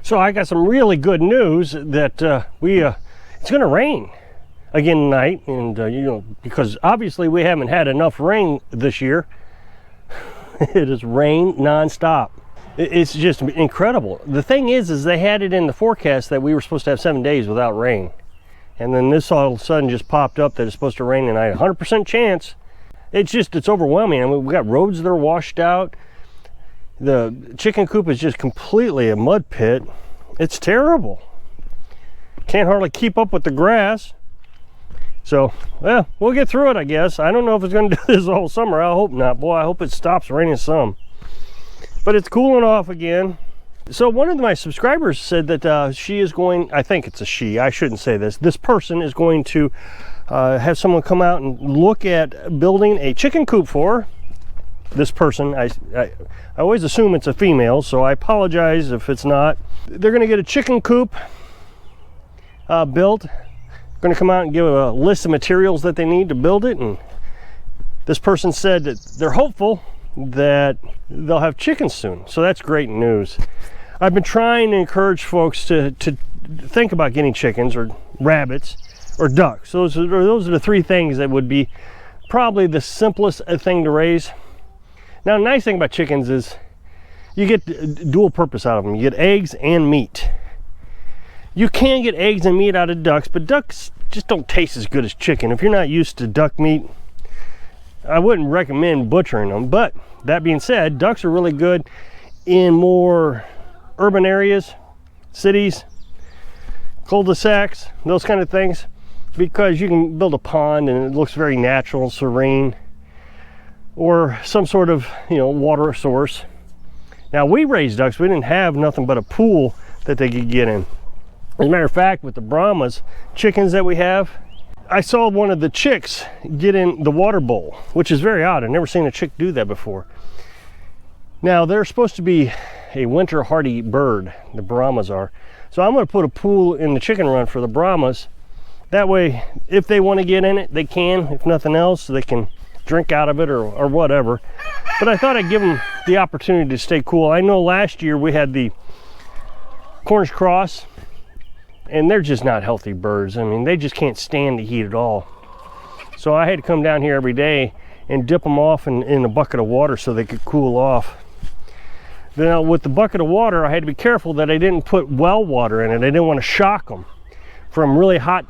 So I got some really good news that it's going to rain again tonight, and you know, because obviously we haven't had enough rain this year. It has rained nonstop. It's just incredible. The thing is they had it in the forecast that we were supposed to have 7 days without rain, and then this all of a sudden just popped up that it's supposed to rain tonight. 100% chance. It's overwhelming. I mean, we've got roads that are washed out. The chicken coop is just completely a mud pit. It's terrible. Can't hardly keep up with the grass. So, well, we'll get through it, I guess. I don't know if it's going to do this all summer. I hope not. Boy, I hope it stops raining some. But it's cooling off again. So one of my subscribers said that she is going, I think it's a she, I shouldn't say this. This person is going to have someone come out and look at building a chicken coop for her. This person, I always assume it's a female, so I apologize if it's not. They're going to get a chicken coop built. Going to come out and give a list of materials that they need to build it, and this person said that they're hopeful that they'll have chickens soon. So that's great news. I've been trying to encourage folks to think about getting chickens or rabbits or ducks. Those are the three things that would be probably the simplest thing to raise. Now, the nice thing about chickens is you get dual purpose out of them. You get eggs and meat. You can get eggs and meat out of ducks, but ducks just don't taste as good as chicken. If you're not used to duck meat, I wouldn't recommend butchering them. But that being said, ducks are really good in more urban areas, cities, cul-de-sacs, those kind of things, because you can build a pond and it looks very natural and serene, or some sort of, you know, water source. Now, we raised ducks. We didn't have nothing but a pool that they could get in. As a matter of fact, with the Brahmas chickens that we have, I saw one of the chicks get in the water bowl, which is very odd. I've never seen a chick do that before. Now, they're supposed to be a winter hardy bird, the Brahmas are. So I'm going to put a pool in the chicken run for the Brahmas. That way, if they want to get in it, they can. If nothing else, they can drink out of it or whatever. But I thought I'd give them the opportunity to stay cool. I know last year we had the Cornish cross, and they're just not healthy birds. I mean, they just can't stand the heat at all. So I had to come down here every day and dip them off in a bucket of water so they could cool off. Now, with the bucket of water, I had to be careful that I didn't put well water in it. I didn't want to shock them from really hot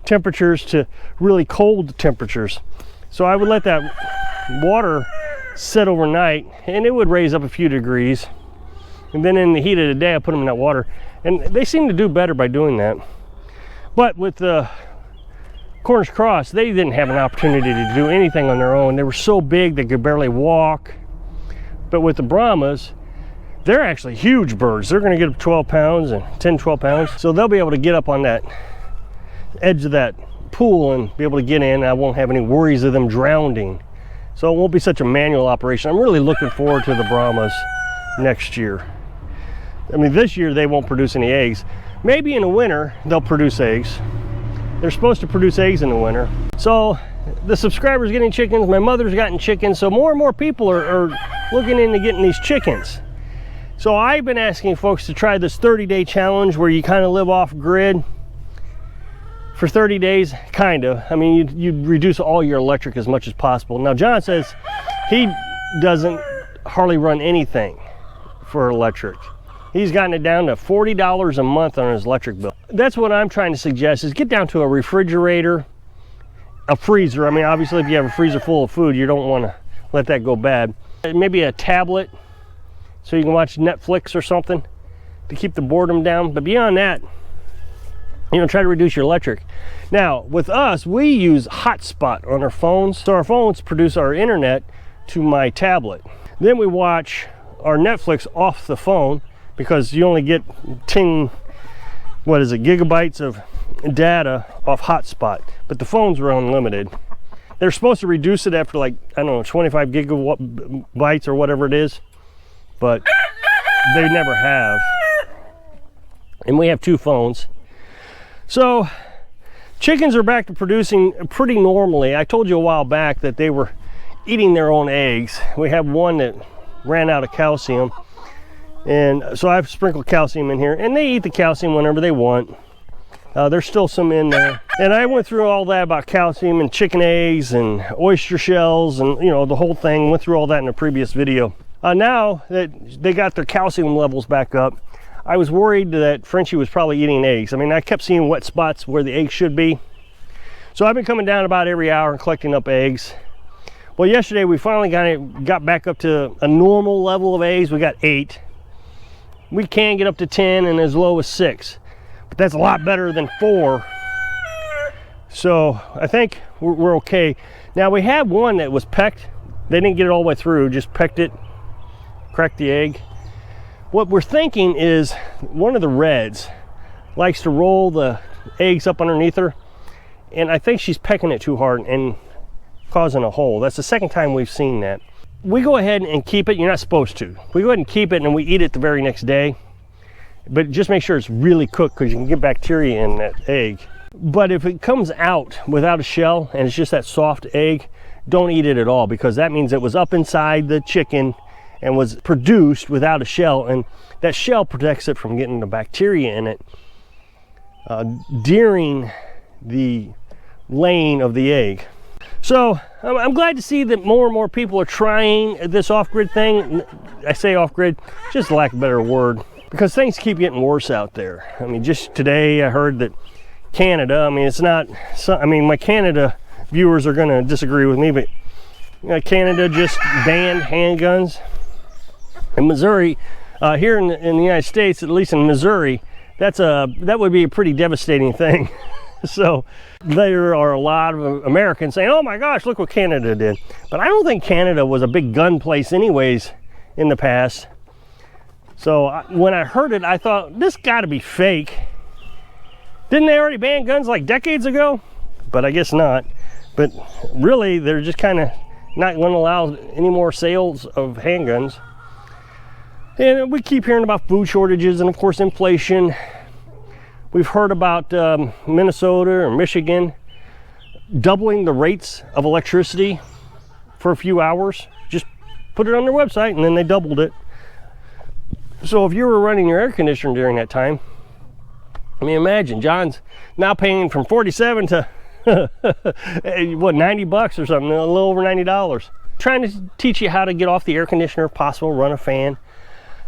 temperatures to really cold temperatures. So I would let that water sit overnight, and it would raise up a few degrees. And then in the heat of the day, I put them in that water. And they seem to do better by doing that. But with the Cornish cross, they didn't have an opportunity to do anything on their own. They were so big they could barely walk. But with the Brahmas, they're actually huge birds. They're going to get up 12 pounds and 10, 12 pounds. So they'll be able to get up on that edge of that pool and be able to get in. I won't have any worries of them drowning. So it won't be such a manual operation. I'm really looking forward to the Brahmas next year. I mean, this year they won't produce any eggs. Maybe in the winter they'll produce eggs. They're supposed to produce eggs in the winter. So the subscribers getting chickens, my mother's gotten chickens, so more and more people are looking into getting these chickens. So I've been asking folks to try this 30-day challenge where you kind of live off grid for 30 days, kind of. I mean, you reduce all your electric as much as possible. Now, John says he doesn't hardly run anything for electric. He's gotten it down to $40 a month on his electric bill. That's what I'm trying to suggest, is get down to a refrigerator, a freezer. I mean, obviously if you have a freezer full of food, you don't want to let that go bad. Maybe a tablet so you can watch Netflix or something to keep the boredom down. But beyond that, you know, try to reduce your electric. Now, with us, we use hotspot on our phones. So our phones produce our internet to my tablet. Then we watch our Netflix off the phone, because you only get 10, gigabytes of data off hotspot, but the phones are unlimited. They're supposed to reduce it after, like, I don't know, 25 gigabytes or whatever it is, but they never have. And we have 2 phones. So chickens are back to producing pretty normally. I told you a while back that they were eating their own eggs. We have one that ran out of calcium. And so I've sprinkled calcium in here, and they eat the calcium whenever they want. There's still some in there. And I went through all that about calcium and chicken eggs and oyster shells and, you know, the whole thing. Went through all that in a previous video. Now that they got their calcium levels back up, I was worried that Frenchie was probably eating eggs. I mean, I kept seeing wet spots where the eggs should be. So I've been coming down about every hour and collecting up eggs. Well, yesterday we finally got back up to a normal level of eggs. We got 8. We can get up to 10 and as low as 6. But that's a lot better than 4. So I think we're okay. Now we had one that was pecked. They didn't get it all the way through, just pecked it, cracked the egg. What we're thinking is one of the reds likes to roll the eggs up underneath her, and I think she's pecking it too hard and causing a hole. That's the second time we've seen that. We go ahead and keep it. You're not supposed to. We go ahead and keep it and we eat it the very next day. But just make sure it's really cooked, because you can get bacteria in that egg. But if it comes out without a shell and it's just that soft egg, don't eat it at all, because that means it was up inside the chicken and was produced without a shell, and that shell protects it from getting the bacteria in it during the laying of the egg. So I'm glad to see that more and more people are trying this off-grid thing. I say off-grid, just lack of a better word, because things keep getting worse out there. I mean, just today I heard that Canada, I mean, it's not, I mean, my Canada viewers are going to disagree with me, but Canada just banned handguns. In Missouri, here in the United States, at least in Missouri, that would be a pretty devastating thing. So there are a lot of Americans saying, oh my gosh, look what Canada did. But I don't think Canada was a big gun place anyways in the past. So when I heard it, I thought, this got to be fake. Didn't they already ban guns like decades ago? But I guess not. But really, they're just kind of not going to allow any more sales of handguns. And we keep hearing about food shortages and, of course, inflation. We've heard about Minnesota or Michigan doubling the rates of electricity for a few hours. Just put it on their website, and then they doubled it. So if you were running your air conditioner during that time, I mean, imagine John's now paying from 47 to what, 90 bucks or something, a little over $90. Trying to teach you how to get off the air conditioner if possible, run a fan.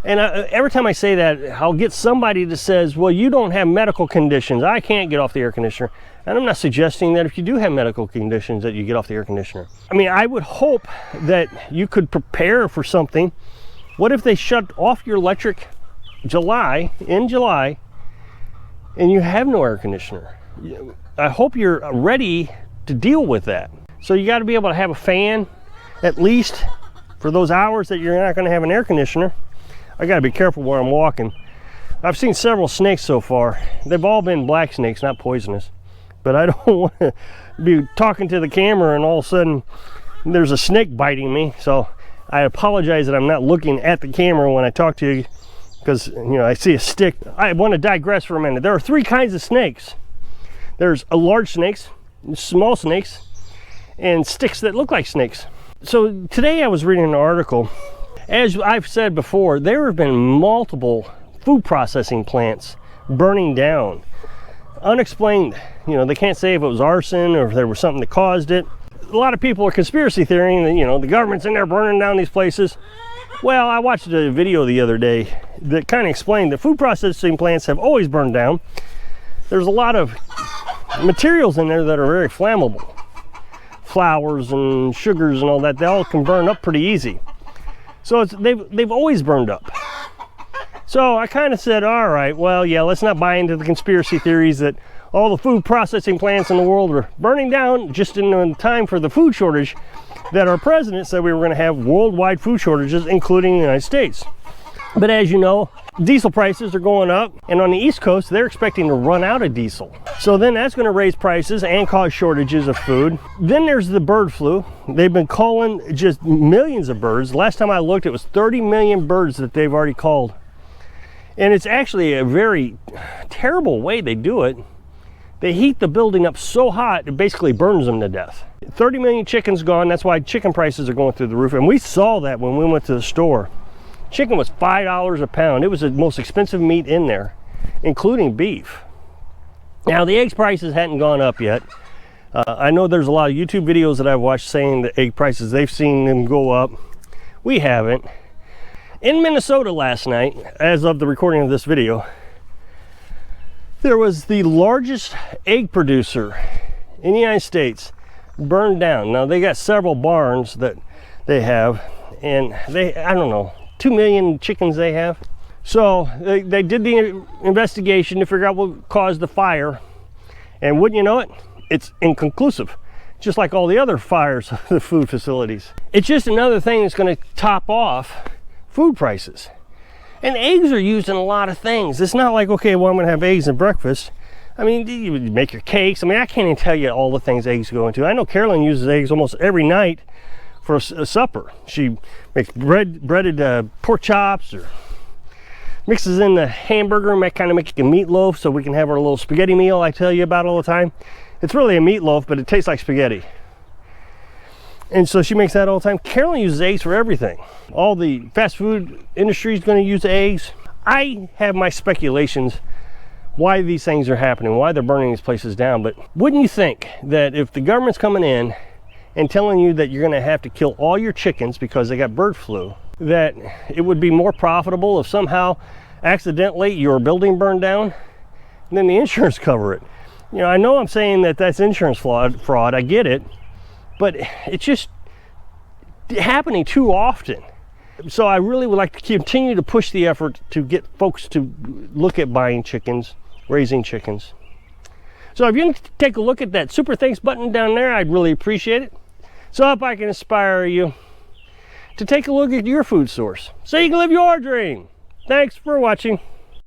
And every time I say that, I'll get somebody that says, well, you don't have medical conditions, I can't get off the air conditioner. And I'm not suggesting that if you do have medical conditions that you get off the air conditioner. I mean, I would hope that you could prepare for something. What if they shut off your electric in July, and you have no air conditioner? I hope you're ready to deal with that. So you got to be able to have a fan, at least for those hours that you're not going to have an air conditioner. I got to be careful where I'm walking. I've seen several snakes so far. They've all been black snakes, not poisonous. But I don't want to be talking to the camera and all of a sudden there's a snake biting me. So I apologize that I'm not looking at the camera when I talk to you, because, you know, I see a stick. I want to digress for a minute. There are 3 kinds of snakes. There's large snakes, small snakes, and sticks that look like snakes. So today I was reading an article. As I've said before, there have been multiple food processing plants burning down. Unexplained. You know, they can't say if it was arson or if there was something that caused it. A lot of people are conspiracy theorying that, you know, the government's in there burning down these places. Well, I watched a video the other day that kind of explained that food processing plants have always burned down. There's a lot of materials in there that are very flammable. Flours and sugars and all that, they all can burn up pretty easy. So they've always burned up. So I kind of said, all right, well, yeah, let's not buy into the conspiracy theories that all the food processing plants in the world are burning down just in time for the food shortage that our president said we were going to have worldwide food shortages, including the United States. But as you know, diesel prices are going up, and on the East Coast, they're expecting to run out of diesel. So then that's going to raise prices and cause shortages of food. Then there's the bird flu. They've been calling just millions of birds. Last time I looked, it was 30 million birds that they've already called. And it's actually a very terrible way they do it. They heat the building up so hot, it basically burns them to death. 30 million chickens gone. That's why chicken prices are going through the roof. And we saw that when we went to the store. Chicken was $5 a pound. It was the most expensive meat in there, including beef. Now, the eggs prices hadn't gone up yet. I know there's a lot of YouTube videos that I've watched saying that egg prices, they've seen them go up. We haven't. In Minnesota last night, as of the recording of this video, there was the largest egg producer in the United States burned down. Now, they got several barns that they have, and I don't know, 2 million chickens they have. So they did the investigation to figure out what caused the fire, and wouldn't you know it, it's inconclusive, just like all the other fires of the food facilities. It's just another thing that's going to top off food prices. And eggs are used in a lot of things. It's not like, okay, well, I'm going to have eggs at breakfast. I mean, you make your cakes. I mean, I can't even tell you all the things eggs go into. I know Carolyn uses eggs almost every night for a supper. She makes breaded pork chops, or mixes in the hamburger and might kind of make a meatloaf so we can have our little spaghetti meal I tell you about all the time. It's really a meatloaf, but it tastes like spaghetti. And so she makes that all the time. Carolyn uses eggs for everything. All the fast food industry is going to use eggs. I have my speculations why these things are happening, why they're burning these places down. But wouldn't you think that if the government's coming in and telling you that you're going to have to kill all your chickens because they got bird flu, that it would be more profitable if somehow accidentally your building burned down, and then the insurance cover it? You know, I know I'm saying that that's insurance fraud, I get it, but it's just happening too often. So I really would like to continue to push the effort to get folks to look at buying chickens, raising chickens. So if you can take a look at that super thanks button down there, I'd really appreciate it. So if I can inspire you to take a look at your food source so you can live your dream. Thanks for watching.